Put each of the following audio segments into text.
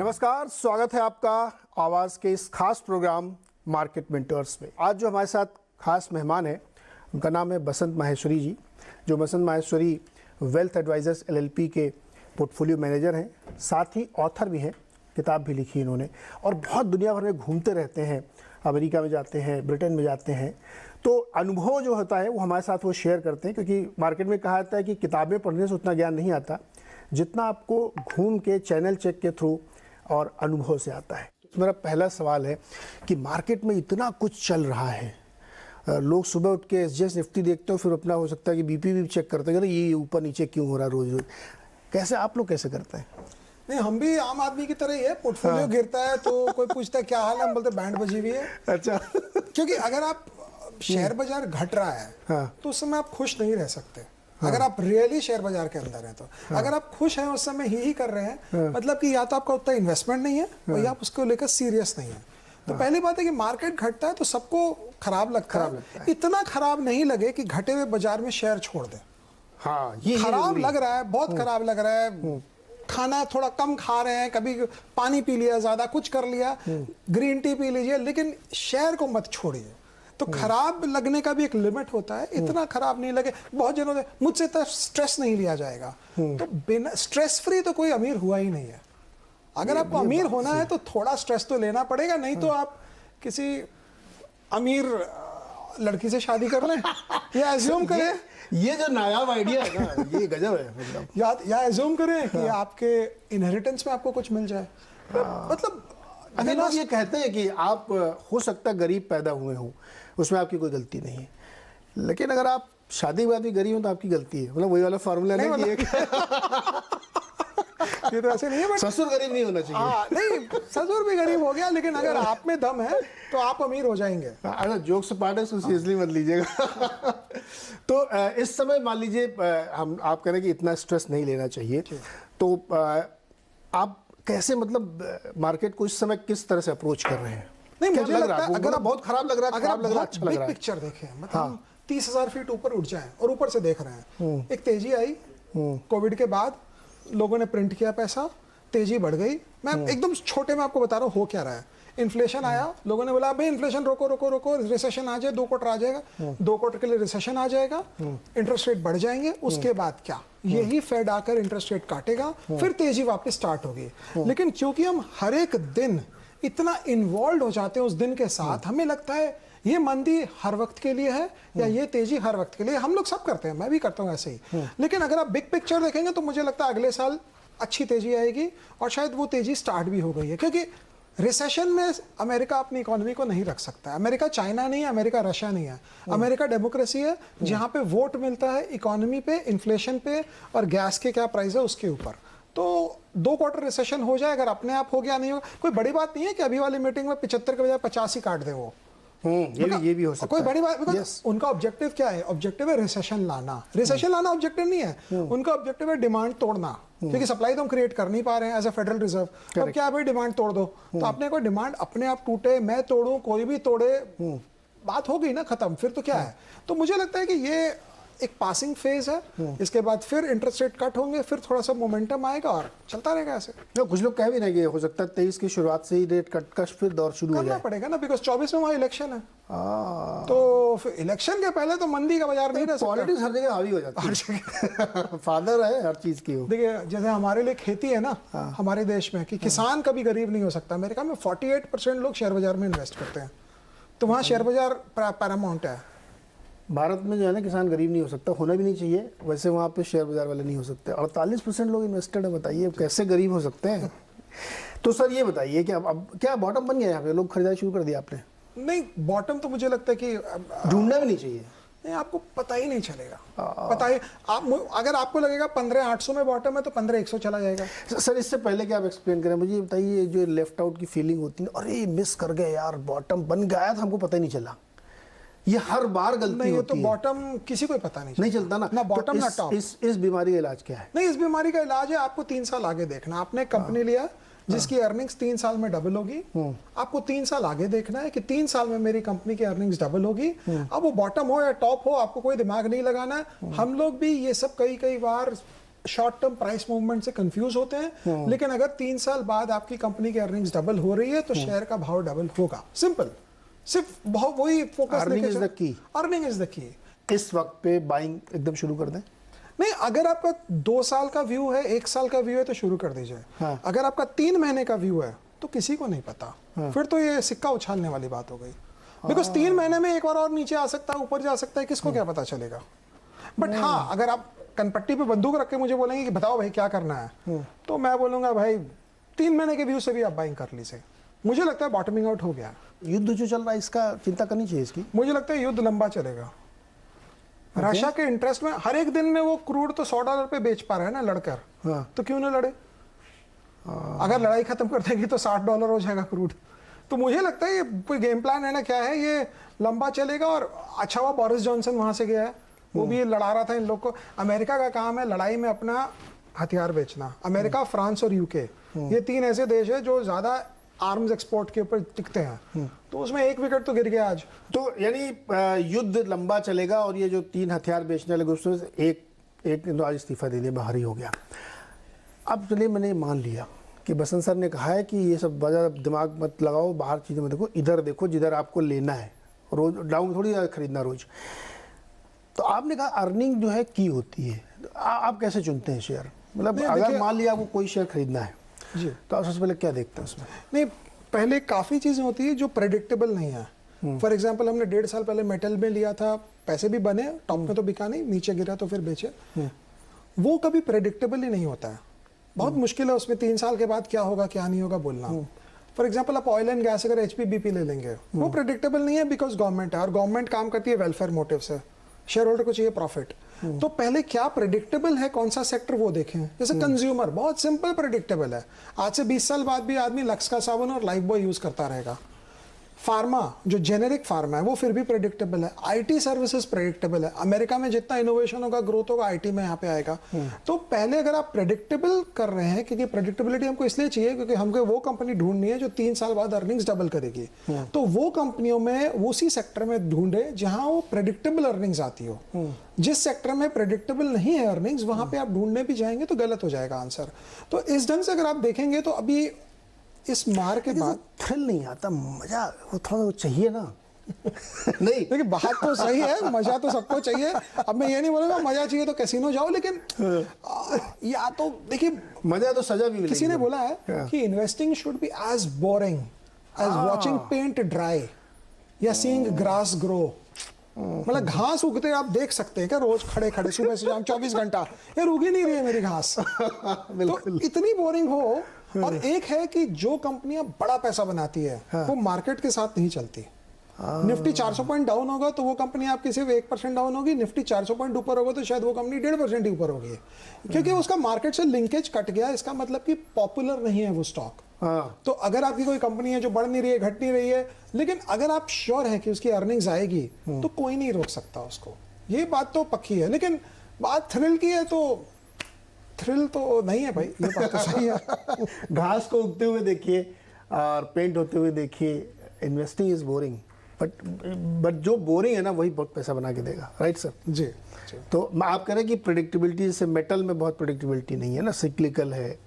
नमस्कार, स्वागत है आपका आवाज़ के इस खास प्रोग्राम मार्केट मेंटर्स में। आज जो हमारे साथ खास मेहमान है उनका नाम है बसंत माहेश्वरी जी, जो बसंत माहेश्वरी वेल्थ एडवाइजर्स एलएलपी के पोर्टफोलियो मैनेजर हैं, साथ ही ऑथर भी हैं, किताब भी लिखी इन्होंने और बहुत दुनिया भर में घूमते रहते हैं। अमेरिका में जाते हैं, ब्रिटेन में जाते हैं, तो अनुभव जो होता है वो हमारे साथ वो शेयर करते हैं, क्योंकि मार्केट में कहा जाता है कि किताबें पढ़ने से उतना ज्ञान नहीं आता जितना आपको घूम के चैनल चेक के थ्रू और अनुभव से आता है। तो मेरा पहला सवाल है कि मार्केट में इतना कुछ चल रहा है, लोग सुबह उठ के एसजीएस निफ्टी देखते हो, फिर अपना हो सकता है कि बीपी भी चेक करते हैं, ये ऊपर नीचे क्यों हो रहा है रोज रोज। कैसे आप लोग कैसे करते हैं? नहीं, हम भी आम आदमी की तरह ही है। पोर्टफोलियो गिरता है तो कोई पूछता है क्या हाल है, हम बोलते बैंड बजी हुई है। अच्छा। क्योंकि अगर आप शेयर बाजार घट रहा है तो उस समय आप खुश नहीं रह सकते। अगर आप रियली शेयर बाजार के अंदर हैं तो अगर आप खुश हैं उस समय ही कर रहे हैं, मतलब कि या तो आपका उतना इन्वेस्टमेंट नहीं है और या आप उसको लेकर सीरियस नहीं है। तो पहली बात है कि मार्केट घटता है तो सबको खराब लगता है। इतना खराब नहीं लगे कि घटे हुए बाजार में शेयर छोड़ दे। हाँ, ये खराब लग रहा है, बहुत खराब लग रहा है, खाना थोड़ा कम खा रहे हैं, कभी पानी पी लिया, ज्यादा कुछ कर लिया, ग्रीन टी पी लीजिए, लेकिन शेयर को मत छोड़िए। तो खराब लगने का भी एक लिमिट होता है, इतना खराब नहीं लगे। बहुत जनों ने मुझसे इतना स्ट्रेस नहीं लिया जाएगा, तो बिना स्ट्रेस फ्री तो कोई अमीर हुआ ही नहीं है। अगर आपको अमीर होना है तो थोड़ा स्ट्रेस तो लेना पड़ेगा, नहीं तो आप किसी अमीर लड़की से शादी कर लें या एज्यूम करें। ये जो नायाब आइडिया है ना, ये गजब है। मतलब या एज्यूम करें कि आपके इनहेरिटेंस में आपको कुछ मिल जाए। मतलब अगर लोग ये कहते हैं कि आप हो सकता है गरीब पैदा हुए हो, उसमें आपकी कोई गलती नहीं है, लेकिन अगर आप शादी के बाद भी गरीब हो तो आपकी गलती है। मतलब वही वाला फॉर्मूला नहीं कि ये तो ऐसे नहीं है, बट ससुर गरीब नहीं होना चाहिए। हाँ, नहीं, ससुर भी गरीब हो गया, लेकिन अगर आप में दम है तो आप अमीर हो जाएंगे। अगर जोक से पार्ट है तो सीरियसली मत लीजिएगा। तो इस समय मान लीजिए हम आप कह रहे हैं कि इतना स्ट्रेस नहीं लेना चाहिए, तो आप कैसे मतलब मार्केट को इस समय किस तरह से अप्रोच कर रहे हैं? नहीं, मुझे लगता है अगर आप बहुत खराब लग रहा है, खराब लग रहा है, अच्छा लग रहा है, पिक्चर देखें, मतलब हम 30,000 फीट ऊपर उठ जाएं और ऊपर से देख रहे हैं, एक तेजी आई कोविड के बाद, लोगों ने प्रिंट किया पैसा, तेजी बढ़ गई। मैं एकदम छोटे में आपको बता रहा हूँ हो क्या रहा है। इन्फ्लेशन आया, लोगों ने बोला भाई इन्फ्लेशन रोको रोको रोको, रिसेशन आ जाए, 2 क्वार्टर आ जाएगा, 2 क्वार्टर के लिए रिसेशन आ जाएगा, इंटरेस्ट रेट बढ़ जाएंगे, उसके बाद क्या, यही फेड आकर इंटरेस्ट रेट काटेगा, फिर तेजी वापस स्टार्ट होगी। लेकिन क्योंकि हम हर एक दिन इतना इन्वॉल्व हो जाते हैं उस दिन के साथ, हमें लगता है ये मंदी हर वक्त के लिए है या ये तेजी हर वक्त के लिए। हम लोग सब करते हैं, मैं भी करता हूँ ऐसे ही। लेकिन अगर आप बिग पिक्चर देखेंगे तो मुझे लगता है अगले साल अच्छी तेजी आएगी और शायद वो तेजी स्टार्ट भी हो गई है, क्योंकि रिसेशन में अमेरिका अपनी इकोनॉमी को नहीं रख सकता है। अमेरिका चाइना नहीं है, अमेरिका रशिया नहीं है, अमेरिका डेमोक्रेसी है जहां पे वोट मिलता है इकोनॉमी पे, इन्फ्लेशन पे और गैस के क्या प्राइस है उसके ऊपर। तो 2 क्वार्टर रिसेशन हो जाए, अगर अपने आप हो गया नहीं होगा, कोई बड़ी बात नहीं है कि अभी वाली मीटिंग में 75 के बजाय 50 ही काट दे वो। ये भी हो सकता है। कोई बड़ी बात, उनका ऑब्जेक्टिव क्या है? ऑब्जेक्टिव है रिसेशन लाना। रिसेशन लाना ऑब्जेक्टिव नहीं है, उनका ऑब्जेक्टिव है डिमांड तोड़ना, क्योंकि सप्लाई तो हम क्रिएट कर नहीं पा रहे हैं एज अ फेडरल रिजर्व। तो क्या है भाई, डिमांड तोड़ दो। तो आपने कोई डिमांड अपने आप टूटे, मैं तोड़ूं, कोई भी तोड़े, बात हो गई ना खत्म, फिर तो क्या है। तो मुझे लगता है कि ये एक पासिंग फेज है, इसके बाद फिर इंटरेस्ट रेट कट होंगे, फिर थोड़ा सा मोमेंटम आएगा और चलता रहेगा ऐसे। कुछ लोग कह भी नहीं कि हो सकता है 23 की शुरुआत से ही रेट कट का फिर दौर शुरू हो जाए। करना पड़ेगा ना, बिकॉज 24 में वहाँ इलेक्शन है। तो फिर इलेक्शन के पहले तो मंदी का बाजार नहीं रह सकता। पॉलिटिक्स हर जगह हावी हो जाती है। फादर है हर चीज की। देखिए, जैसे हमारे लिए खेती है ना, हमारे देश में, कि किसान कभी गरीब नहीं हो सकता। अमेरिका में 48% लोग शेयर बाजार में इन्वेस्ट करते हैं, तो वहाँ शेयर बाजार पैरामाउंट है। भारत में जो है ना, किसान गरीब नहीं हो सकता, होना भी नहीं चाहिए। वैसे वहाँ पे शेयर बाजार वाले नहीं हो सकते। 48% लोग इन्वेस्टेड है, बताइए कैसे गरीब हो सकते हैं। तो सर ये बताइए कि अब क्या बॉटम बन गया यहाँ पे, लोग खरीदारी शुरू कर दिया आपने? नहीं, बॉटम तो मुझे लगता है कि ढूंढना भी नहीं चाहिए। नहीं, आपको पता ही नहीं चलेगा। पता ही आप, अगर आपको लगेगा 15,800 में बॉटम है तो 15,100 चला जाएगा। सर इससे पहले कि आप एक्सप्लेन करें, मुझे बताइए जो लेफ्ट आउट की फीलिंग होती है, अरे मिस कर गए यार, बॉटम बन गया था, हमको पता ही नहीं चला, ये हर बार गलती होती है। तो बॉटम किसी को पता नहीं चलता ना बॉटम ना टॉप। इस बीमारी का इलाज क्या है? नहीं, इस बीमारी का इलाज है आपको 3 साल आगे देखना। आपने कंपनी लिया जिसकी अर्निंग्स 3 साल में डबल होगी, आपको 3 साल आगे देखना है कि 3 साल में मेरी कंपनी की अर्निंग्स डबल होगी। अब वो बॉटम हो या टॉप हो, आपको कोई दिमाग नहीं लगाना है। हम लोग भी ये सब कई बार शॉर्ट टर्म प्राइस मूवमेंट से कंफ्यूज होते हैं, लेकिन अगर 3 साल बाद आपकी कंपनी की अर्निंग्स डबल हो रही है तो शेयर का भाव डबल होगा। सिंपल, सिर्फ बहुत वही focus. Earning is the key. Earning is the key. इस वक्त पे बाइंग एकदम शुरू कर दें? नहीं, अगर आपका 2 साल का व्यू है, 1 साल का व्यू है तो शुरू कर दीजिए। हाँ। अगर आपका 3 महीने का व्यू है तो किसी को नहीं पता। फिर तो ये सिक्का उछालने वाली बात हो गई, बिकॉज 3 महीने में एक बार और नीचे आ सकता है, ऊपर जा सकता है, किसको क्या पता चलेगा। बट हाँ, अगर आप कनपट्टी पे बंदूक रख के मुझे बोलेंगे कि बताओ भाई क्या करना है, तो मैं बोलूंगा भाई 3 महीने के व्यू से भी आप बाइंग कर लीजिए। मुझे लगता है बॉटमिंग आउट हो गया। युद्ध जो चल रहा है इसका चिंता करनी चाहिए इसकी? मुझे लगता है युद्ध लंबा चलेगा। रशिया के इंटरेस्ट में हर एक दिन में वो क्रूड तो $100 पे बेच पा रहा है ना लड़कर, हाँ। तो क्यों ना लड़े? अगर लड़ाई खत्म कर देंगे तो $60 हो जाएगा क्रूड। तो मुझे लगता है ये कोई गेम प्लान है ना, क्या है, ये लंबा चलेगा। और अच्छा हुआ बोरिस जॉनसन वहां से गया है, वो भी लड़ा रहा था इन लोग को। अमेरिका का काम है लड़ाई में अपना हथियार बेचना। अमेरिका, फ्रांस और यूके, ये 3 ऐसे देश है जो ज्यादा आर्म्स एक्सपोर्ट के ऊपर टिकते हैं, तो उसमें 1 विकेट तो गिर गया आज। तो यानी युद्ध लंबा चलेगा और ये जो 3 हथियार बेचने लगे उसमें से एक ने तो आज इस्तीफा दे दिया, बाहर ही हो गया। अब चलिए मैंने मान लिया कि बसंत सर ने कहा है कि ये सब वजह दिमाग मत लगाओ, बाहर चीज़ें मत देखो, इधर देखो जिधर आपको लेना है, रोज डाउन थोड़ी खरीदना रोज। तो आपने कहा अर्निंग जो है की होती है, आप कैसे चुनते हैं शेयर? मतलब अगर मान लिया आपको कोई शेयर खरीदना है जी, तो आप सबसे पहले क्या देखते हैं उसमें? नहीं, पहले काफ़ी चीज़ें होती है जो प्रेडिक्टेबल नहीं है। फॉर एग्जांपल हमने 1.5 साल पहले मेटल में लिया था, पैसे भी बने, टॉप में तो बिका नहीं, नीचे गिरा तो फिर बेचे। वो कभी प्रेडिक्टेबल ही नहीं होता है, बहुत मुश्किल है उसमें 3 साल के बाद क्या होगा क्या नहीं होगा बोलना। फॉर एग्जाम्पल आप ऑयल एंड गैस अगर HPBP ले लेंगे, वो प्रेडिक्टेबल नहीं है, बिकॉज गवर्नमेंट है और गवर्नमेंट काम करती है वेलफेयर मोटिव से, शेयर होल्डर को चाहिए प्रॉफिट। तो पहले क्या प्रेडिक्टेबल है, कौन सा सेक्टर, वो देखें। जैसे कंज्यूमर बहुत सिंपल प्रेडिक्टेबल है, आज से 20 साल बाद भी आदमी लक्स का साबुन और लाइफ बॉय यूज करता रहेगा। फार्मा जो जेनेरिक फार्मा है वो फिर भी प्रेडिक्टेबल है। आईटी सर्विसेज प्रेडिक्टेबल है, अमेरिका में जितना इनोवेशन होगा, ग्रोथ होगा, आईटी में यहाँ पे आएगा। तो पहले अगर आप प्रेडिक्टेबल कर रहे हैं, क्योंकि प्रेडिक्टेबिलिटी हमको इसलिए चाहिए क्योंकि हमको वो कंपनी ढूंढनी है जो 3 साल बाद अर्निंग्स डबल करेगी, तो वो कंपनियों में उसी सेक्टर में ढूंढे जहां वो प्रेडिक्टेबल अर्निंग्स आती हो। जिस सेक्टर में प्रेडिक्टेबल नहीं है अर्निंग्स, वहां पे आप ढूंढने भी जाएंगे तो गलत हो जाएगा आंसर। तो इस ढंग से अगर आप देखेंगे तो अभी इस मार के बाद थ्रिल नहीं आता, मजा वो थोड़ा वो चाहिए ना। नहीं देखिए, बात तो सही है, मजा तो सबको चाहिए। अब मैं ये नहीं बोलूंगा मजा चाहिए तो कैसीनो जाओ, लेकिन या तो देखिए, मजा तो सजा भी मिलेगी। किसी ने बोला है कि investing should be as boring as watching paint dry या सीइंग ग्रास ग्रो। मतलब घास उगते आप देख सकते हैं क्या रोज खड़े खड़े सुबह से शाम 24 घंटा, यार उगी नहीं रही है मेरी घास। तो इतनी बोरिंग हो। और एक है कि जो कंपनियां बड़ा पैसा बनाती है वो मार्केट के साथ नहीं चलती। निफ्टी 400 पॉइंट डाउन होगा तो वो कंपनी आपकी सिर्फ 1% डाउन होगी, निफ्टी 400 पॉइंट ऊपर होगा तो शायद वो कंपनी 1.5% ही ऊपर होगी, क्योंकि उसका मार्केट से लिंकेज कट गया। इसका मतलब कि पॉपुलर नहीं है वो स्टॉक। तो अगर आपकी कोई कंपनी है जो बढ़ नहीं रही है, घट नहीं रही है, लेकिन अगर आप श्योर है कि उसकी अर्निंग्स आएगी तो कोई नहीं रोक सकता उसको, ये बात तो पक्की है। लेकिन बात थ्रिल की है तो थ्रिल तो नहीं है भाई, ये बात तो सही है। घास को उगते हुए देखिए और पेंट होते हुए देखिए, इन्वेस्टिंग इज बोरिंग, बट जो बोरिंग है ना वही बहुत पैसा बना के देगा, राइट सर? जी। तो आप कह रहे हैं कि प्रेडिक्टेबिलिटी, जैसे मेटल में बहुत प्रेडिक्टेबिलिटी नहीं है ना, सिक्लिकल है।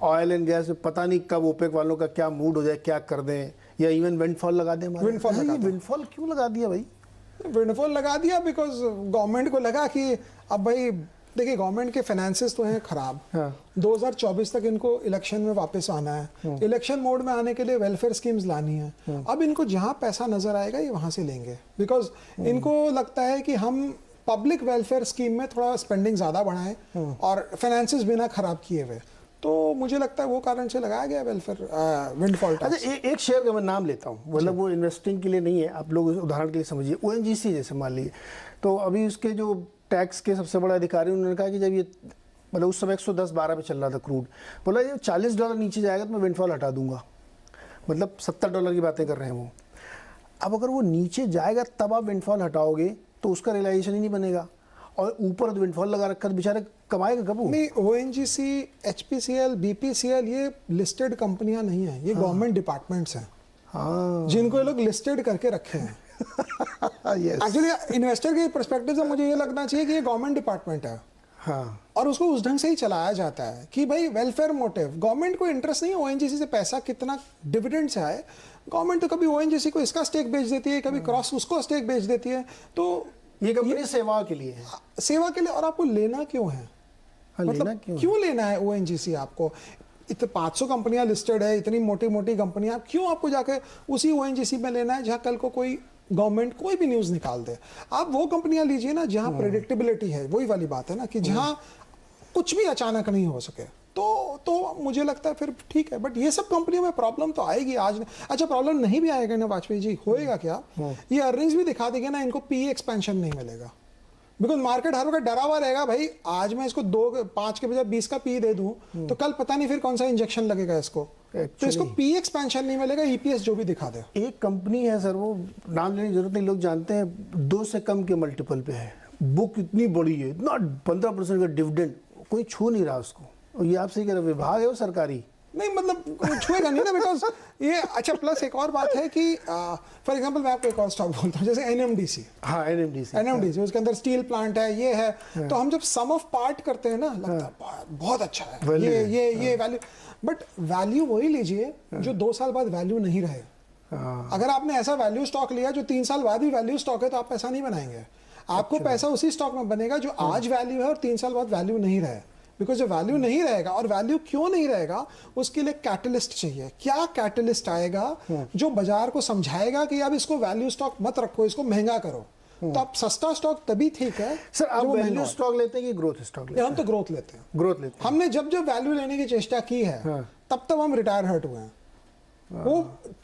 ऑयल एंड गैस में पता नहीं कब ओपेक वालों का क्या मूड हो जाए, क्या कर दें, या इवन विंडफॉल लगा दें। विंडफॉल क्यों लगा दिया भाई? विंडफॉल लगा दिया बिकॉज गवर्नमेंट को लगा कि अब भाई देखिए, गवर्नमेंट के फाइनेंसेस तो हैं खराब। 2024 तक इनको इलेक्शन में वापस आना है, इलेक्शन मोड में आने के लिए वेलफेयर स्कीम्स लानी है। अब इनको जहां पैसा नजर आएगा ये वहां से लेंगे, बिकॉज इनको लगता है कि हम पब्लिक वेलफेयर स्कीम में थोड़ा स्पेंडिंग ज्यादा बढ़ाएं और फाइनेंसेस बिना खराब किए हुए। तो मुझे लगता है वो कारण से लगाया गया वेलफेयर विंडफॉल टैक्स। अच्छा, एक शेयर का मैं नाम लेता हूँ, मतलब वो इन्वेस्टिंग के लिए नहीं है, आप लोग उदाहरण के लिए समझिए। ONGC जैसे मान लीजिए, तो अभी उसके जो टैक्स के सबसे बड़ा अधिकारी उन्होंने कहा कि जब ये मतलब उस समय 110-12 पे चल रहा था क्रूड, बोला ये $40 नीचे जाएगा तो मैं विंडफॉल हटा दूंगा। मतलब $70 की बातें कर रहे हैं वो। अब अगर वो नीचे जाएगा तब आप विंडफॉल हटाओगे तो उसका रियलाइजेशन ही नहीं बनेगा, और ऊपर तो विंडफॉल लगा रखा, बेचारे कमाएगा कब वो? नहीं, ONGC, HPCL, BPCL ये लिस्टेड कंपनियां नहीं है, ये गवर्नमेंट डिपार्टमेंट्स हैं। हाँ, जिनको ये लोग लिस्टेड करके रखे हैं। एक्चुअली इन्वेस्टर के पर्सपेक्टिव से मुझे ये लगना चाहिए कि ये गवर्नमेंट डिपार्टमेंट है। हाँ और उसको उस ढंग से ही चलाया जाता है कि भाई वेलफेयर मोटिव, गवर्नमेंट को इंटरेस्ट नहीं है ओएनजीसी से पैसा कितना डिविडेंड से आए। गवर्नमेंट तो कभी ओएनजीसी को इसका स्टेक बेच देती है, कभी क्रॉस उसको स्टेक बेच देती है। तो ये कंपनी सेवा के लिए है, सेवा के लिए। और आपको लेना क्यों है? हाँ, मतलब लेना क्यों लेना है ओएनजीसी आपको? इतने 500 कंपनियां लिस्टेड है, इतनी मोटी मोटी कंपनियां, क्यों आपको जाके उसी ओएनजीसी में लेना है जहां कल को कोई गवर्नमेंट कोई भी न्यूज निकाल दे? आप वो कंपनियां लीजिए ना जहां प्रेडिक्टेबिलिटी है, वही वाली बात है ना कि जहां कुछ भी अचानक नहीं हो सके। तो मुझे लगता है फिर ठीक है। बट ये सब कंपनियों में प्रॉब्लम तो आएगी आज। अच्छा, प्रॉब्लम नहीं भी आएगा ना वाजपेयी जी, होएगा क्या? ये अर्निंग्स भी दिखा देंगे ना, इनको पीई एक्सपेंशन नहीं मिलेगा, बिकॉज मार्केट हर वक्त डरा हुआ रहेगा। भाई आज मैं इसको 5 के बजाय 20 का पी दे दूं तो कल पता नहीं फिर कौन सा इंजेक्शन लगेगा इसको। तो इसको पी एक्सपेंशन नहीं मिलेगा, ईपीएस जो भी दिखा दे। एक कंपनी है सर, वो नाम लेने की जरूरत नहीं, लोग जानते हैं, 2 से कम के मल्टीपल पे है, बुक इतनी बड़ी है, इतना 15% का डिविडेंड, कोई छू नहीं रहा उसको। और ये आप सही कह रहे, विभाग है वो सरकारी नहीं, मतलब छुएगा नहीं ना, बिकॉज ये अच्छा। प्लस एक और बात है कि फॉर एग्जांपल मैं आपको एक और स्टॉक बोलता हूँ, जैसे एनएमडीसी। हाँ एनएमडीसी उसके अंदर स्टील प्लांट है, ये है। तो हम जब सम ऑफ पार्ट करते हैं ना, लगता है बहुत अच्छा है, ये वैल्यू। बट वैल्यू वही लीजिए जो 2 साल बाद वैल्यू नहीं रहे। अगर आपने ऐसा वैल्यू स्टॉक लिया जो 3 साल बाद भी वैल्यू स्टॉक है, तो आप पैसा नहीं बनाएंगे। आपको पैसा उसी स्टॉक में बनेगा जो आज वैल्यू है और 3 साल बाद वैल्यू नहीं रहे। बिकॉज जो वैल्यू नहीं रहेगा, और वैल्यू क्यों नहीं रहेगा, उसके लिए कैटलिस्ट चाहिए। क्या कैटलिस्ट आएगा जो बाजार को समझाएगा कि अब इसको वैल्यू स्टॉक मत रखो, इसको महंगा करो। तो आप सस्ता स्टॉक तभी ठीक है। सर, आप वैल्यू स्टॉक लेते हैं कि ग्रोथ स्टॉक लेते हैं? हम तो ग्रोथ लेते हैं। ग्रोथ लेते हैं। हमने जब जब वैल्यू लेने की चेष्टा की है, तब हम रिटायर हर्ट हुए हैं। वो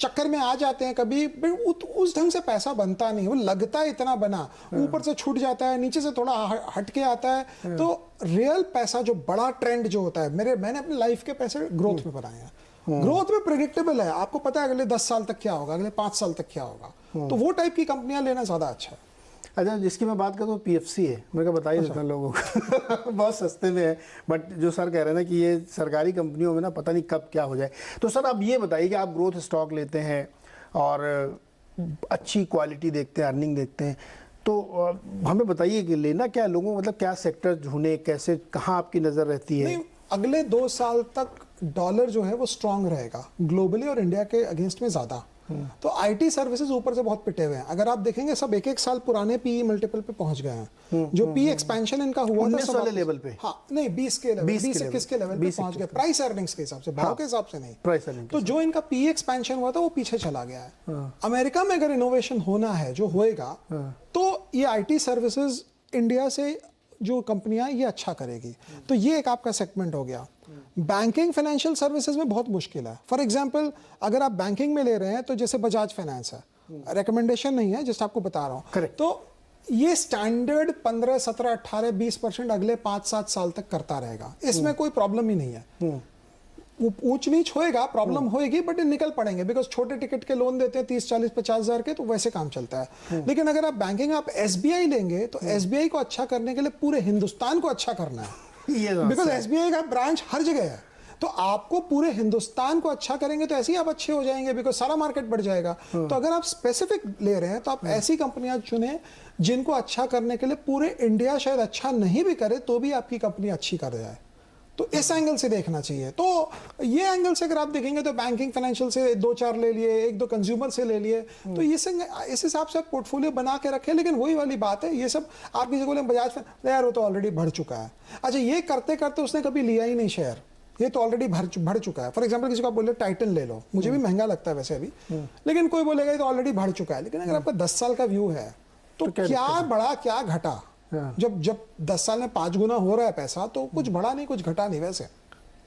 चक्कर में आ जाते हैं कभी, उस ढंग से पैसा बनता नहीं। वो लगता है इतना बना, ऊपर से छूट जाता है, नीचे से थोड़ा हट के आता है। तो रियल पैसा जो बड़ा ट्रेंड जो होता है, मैंने अपनी लाइफ के पैसे ग्रोथ में बनाए हैं। ग्रोथ में प्रेडिक्टेबल है, आपको पता है अगले 10 साल तक क्या होगा, अगले 5 साल तक क्या होगा। तो वो टाइप की कंपनियां लेना ज्यादा अच्छा है। अच्छा, जिसकी मैं बात करूँ पीएफसी है, मैं बता ही देता हूँ लोगों को बहुत सस्ते में है। बट जो सर कह रहे हैं ना कि ये सरकारी कंपनियों में ना पता नहीं कब क्या हो जाए। तो सर आप ये बताइए कि आप ग्रोथ स्टॉक लेते हैं और अच्छी क्वालिटी देखते हैं, अर्निंग देखते हैं, तो हमें बताइए कि लेना क्या लोगों को, मतलब क्या सेक्टर ढूंढे, कैसे, कहाँ आपकी नज़र रहती है? नहीं, अगले 2 साल तक डॉलर जो है वो स्ट्रांग रहेगा ग्लोबली और इंडिया के अगेंस्ट में ज्यादा। तो आईटी सर्विसेज ऊपर से बहुत पिटे हुए हैं। अगर आप देखेंगे सब 1-1 साल पुराने पीई मल्टीपल पे पहुंच गए हैं। जो पी एक्सपेंशन इनका हुआ था सब वाले लेवल पे, हाँ नहीं 20 के लेवल, 20-21 के लेवल पे पहुंच गए, प्राइस अर्निंग्स के हिसाब से, भाव के हिसाब से नहीं, प्राइस अर्निंग। तो जो इनका पी एक्सपेंशन हुआ था वो पीछे चला गया है। अमेरिका में अगर इनोवेशन होना है, जो होएगा, तो ये आईटी सर्विसेज इंडिया से जो कंपनियां ये अच्छा करेगी। तो ये एक आपका सेगमेंट हो गया। बैंकिंग फाइनेंशियल सर्विसेज में बहुत मुश्किल है। फॉर एग्जांपल अगर आप बैंकिंग में ले रहे हैं तो जैसे बजाज फाइनेंस है, रिकमेंडेशन नहीं है, जस्ट आपको बता रहा हूँ। तो ये स्टैंडर्ड 15, 17, 18, 20% अगले 5-7 साल तक करता रहेगा। इसमें कोई प्रॉब्लम ही नहीं है। ऊंच नीच होएगा, प्रॉब्लम होएगी, बट निकल पड़ेंगे। बिकॉज छोटे टिकट के लोन देते हैं 30, 40, 50 हजार के, तो वैसे काम चलता है। लेकिन अगर आप बैंकिंग, आप एसबीआई लेंगे तो एसबीआई को अच्छा करने के लिए पूरे हिंदुस्तान को अच्छा करना है। बिकॉज एसबीआई का ब्रांच हर जगह है। तो आपको पूरे हिंदुस्तान को अच्छा करेंगे तो ऐसे ही आप अच्छे हो जाएंगे, बिकॉज सारा मार्केट बढ़ जाएगा। तो अगर आप स्पेसिफिक ले रहे हैं तो आप ऐसी कंपनियां चुने जिनको अच्छा करने के लिए पूरे इंडिया शायद अच्छा नहीं भी करे तो भी आपकी कंपनी अच्छी कर जाए। तो इस एंगल से देखना चाहिए। तो ये एंगल से अगर आप देखेंगे तो बैंकिंग फाइनेंशियल से 2-4 ले लिए, 1-2 कंज्यूमर से ले लिए, तो ये इस हिसाब से आप पोर्टफोलियो बना के रखें। लेकिन वही वाली बात है, ये सब आप किसी को बोले बजाज यार वो तो ऑलरेडी बढ़ चुका है। अच्छा, ये करते करते उसने कभी लिया ही नहीं शेयर, ये तो ऑलरेडी बढ़ चुका है। फॉर एग्जाम्पल किसी को आप बोले टाइटन ले लो, मुझे भी महंगा लगता है वैसे अभी, लेकिन कोई बोलेगा ये तो ऑलरेडी बढ़ चुका है। लेकिन अगर आपका 10 साल का व्यू है तो क्या बढ़ा क्या घटा? जब 10 साल में 5 गुना हो रहा है पैसा, तो कुछ बढ़ा नहीं कुछ घटा नहीं। वैसे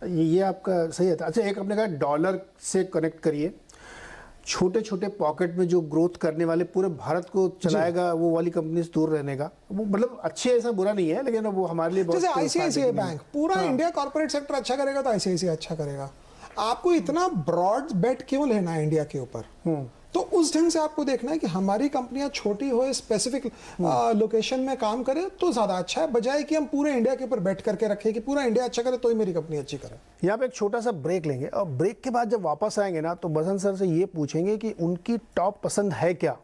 ये आपका सही है। अच्छा, एक अपने कहा डॉलर से कनेक्ट करिए, छोटे छोटे पॉकेट में जो ग्रोथ करने वाले पूरे भारत को चलाएगा, वो वाली कंपनी से दूर रहने का, वो मतलब अच्छे, ऐसा बुरा नहीं है, लेकिन वो हमारे लिए बहुत, जैसे आईसीआईसीआई बैंक पूरा इंडिया कॉर्पोरेट सेक्टर अच्छा करेगा तो आईसीआईसीआई अच्छा करेगा। आपको इतना ब्रॉड बेट क्यों लेना है इंडिया के ऊपर? तो उस ढंग से आपको देखना है कि हमारी कंपनियां छोटी हो, स्पेसिफिक लोकेशन में काम करे तो ज्यादा अच्छा है, बजाय कि हम पूरे इंडिया के ऊपर बैठ करके रखें कि पूरा इंडिया अच्छा करे तो ही मेरी कंपनी अच्छी करे। यहाँ पे एक छोटा सा ब्रेक लेंगे और ब्रेक के बाद जब वापस आएंगे ना तो बसंत सर से ये पूछेंगे कि उनकी टॉप पसंद है क्या।